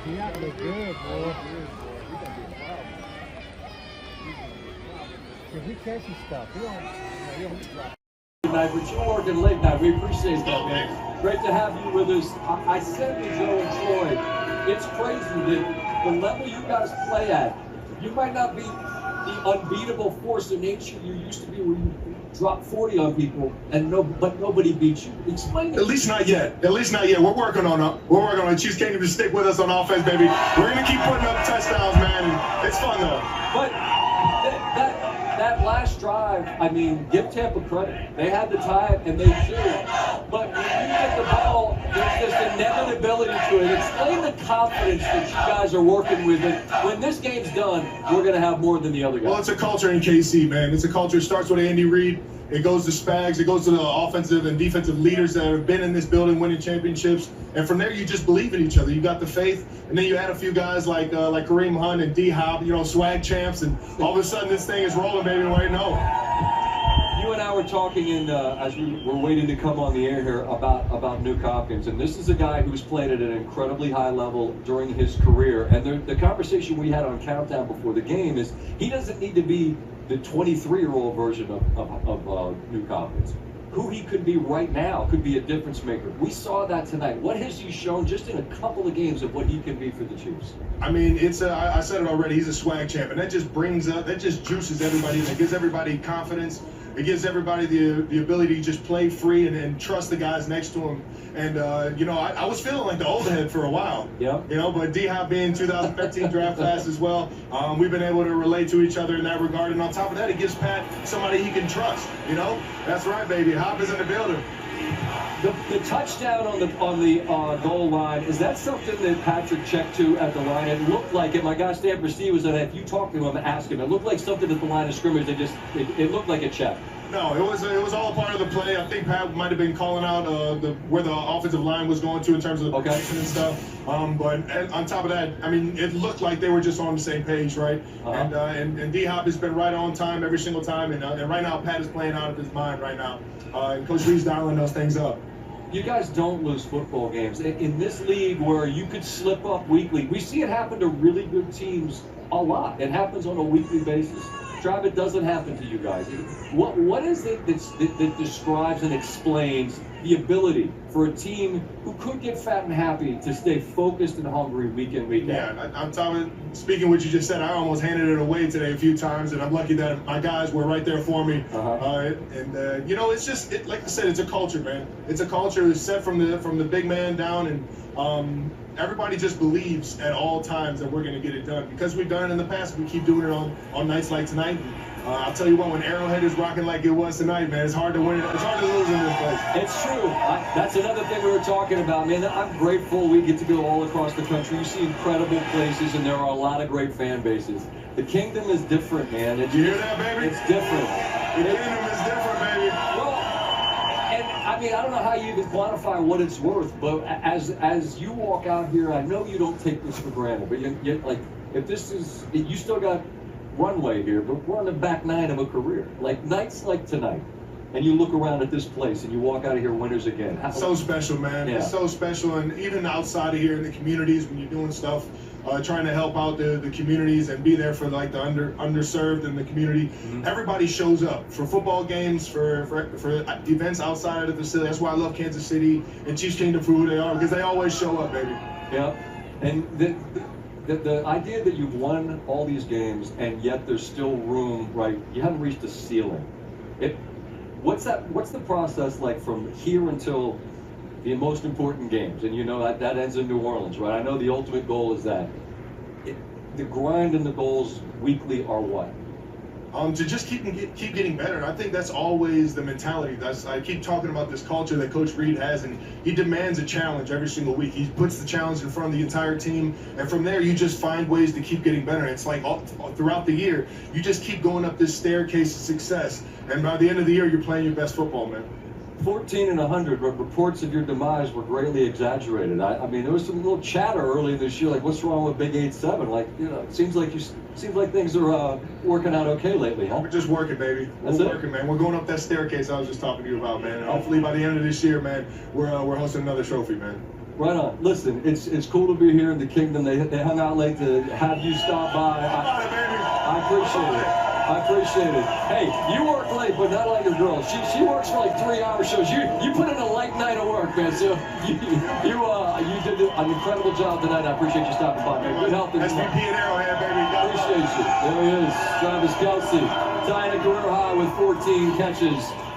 He got to look good, boy. Cause he catches stuff. He don't drop. Tonight, but you're working late night. We appreciate that, man. Great to have you with us. I said to Joe and Troy, it's crazy that the level you guys play at, you might not be the unbeatable force of nature you used to be, where you drop 40 on people but nobody beats you. Explain it. At least not yet. At least not yet. We're working on it. We're working on it. Chiefs can't even stick with us on offense, baby. We're gonna keep putting up touchdowns, man. And it's fun though. But that last drive, I mean, give Tampa credit. They had the tie and they did. But when you get the ball, there's this inevitability to it. Explain the confidence that you guys are working with. And when this game's done, we're going to have more than the other guys. Well, it's a culture in KC, man. It's a culture. It starts with Andy Reid. It goes to Spags. It goes to the offensive and defensive leaders that have been in this building winning championships. And from there, you just believe in each other. You got the faith. And then you add a few guys like Kareem Hunt and D-Hop, swag champs. And all of a sudden, this thing is rolling, baby. Right now. You and I were talking as we were waiting to come on the air here about Nuke Hopkins. And this is a guy who's played at an incredibly high level during his career. And the conversation we had on Countdown before the game is he doesn't need to be the 23-year-old version of Nuke Hopkins. Who he could be right now could be a difference maker. We saw that tonight. What has he shown just in a couple of games of what he can be for the Chiefs? I mean, I said it already, he's a swag champ, and that just juices everybody, that gives everybody confidence. It gives everybody the ability to just play free and trust the guys next to him. And, I was feeling like the old head for a while. Yeah. But D-Hop being 2013 draft class as well, we've been able to relate to each other in that regard. And on top of that, it gives Pat somebody he can trust, That's right, baby. Hop is in the building. The touchdown on the goal line, is that something that Patrick checked to at the line? It looked like it. My guy Stanford Steve was in it. If you talk to him, ask him. It looked like something at the line of scrimmage. It looked like a check. No, it was all part of the play. I think Pat might have been calling out where the offensive line was going to in terms of the position and stuff. But on top of that, I mean, it looked like they were just on the same page, right? And D-Hop has been right on time every single time. And right now, Pat is playing out of his mind right now. And Coach Reed's dialing those things up. You guys don't lose football games. In this league where you could slip up weekly, we see it happen to really good teams a lot. It happens on a weekly basis. Trav, it doesn't happen to you guys. What is it that describes and explains the ability for a team who could get fat and happy to stay focused and hungry week in, week out? Yeah, I'm talking, speaking what you just said, I almost handed it away today a few times, and I'm lucky that my guys were right there for me. It's just, like I said, it's a culture, man. It's a culture set from the big man down, and everybody just believes at all times that we're going to get it done. Because we've done it in the past, we keep doing it on nights like tonight. I'll tell you what, when Arrowhead is rocking like it was tonight, man, it's hard to win. It's hard to lose in this place. It's true. That's another thing we were talking about, man. I'm grateful we get to go all across the country. You see incredible places, and there are a lot of great fan bases. The kingdom is different, man. You hear that, baby? It's different. The kingdom is different, baby. Well, and I mean, I don't know how you even quantify what it's worth, but as you walk out here, I know you don't take this for granted, but you like, if this is, you still got runway here, but we're on the back nine of a career. Like nights like tonight, and you look around at this place and you walk out of here winners again. So special, man. Yeah. It's so special. And even outside of here in the communities, when you're doing stuff, trying to help out the communities and be there for like the underserved in the community, everybody shows up for football games, for events outside of the facility. That's why I love Kansas City and Chiefs Kingdom for who they are, because they always show up, baby. Yeah. And the idea that you've won all these games and yet there's still room, right? You haven't reached the ceiling. What's the process like from here until the most important games? And that ends in New Orleans, right? I know the ultimate goal is that. The grind and the goals weekly are what? To just keep getting better. I think that's always the mentality. I keep talking about this culture that Coach Reed has, and he demands a challenge every single week. He puts the challenge in front of the entire team, and from there you just find ways to keep getting better. It's like all throughout the year, you just keep going up this staircase of success, and by the end of the year, you're playing your best football, man. 14-100, but reports of your demise were greatly exaggerated. I mean, there was some little chatter early this year, like, what's wrong with Big 8-7? Like, it seems like things are working out okay lately, huh? We're just working, baby. We're working, man. We're going up that staircase I was just talking to you about, man. And hopefully by the end of this year, man, we're hosting another trophy, man. Right on. Listen, it's cool to be here in the kingdom. They hung out late to have you stop by. I appreciate it. I appreciate it. Hey, you work late, but not like your girl. She works for like 3-hour shows. You put in a late night of work, man. So you did an incredible job tonight. I appreciate you stopping by, man. Good health. SVP and Arrowhead, baby. Appreciate you. There he is, Travis Kelce, tying a career high with 14 catches.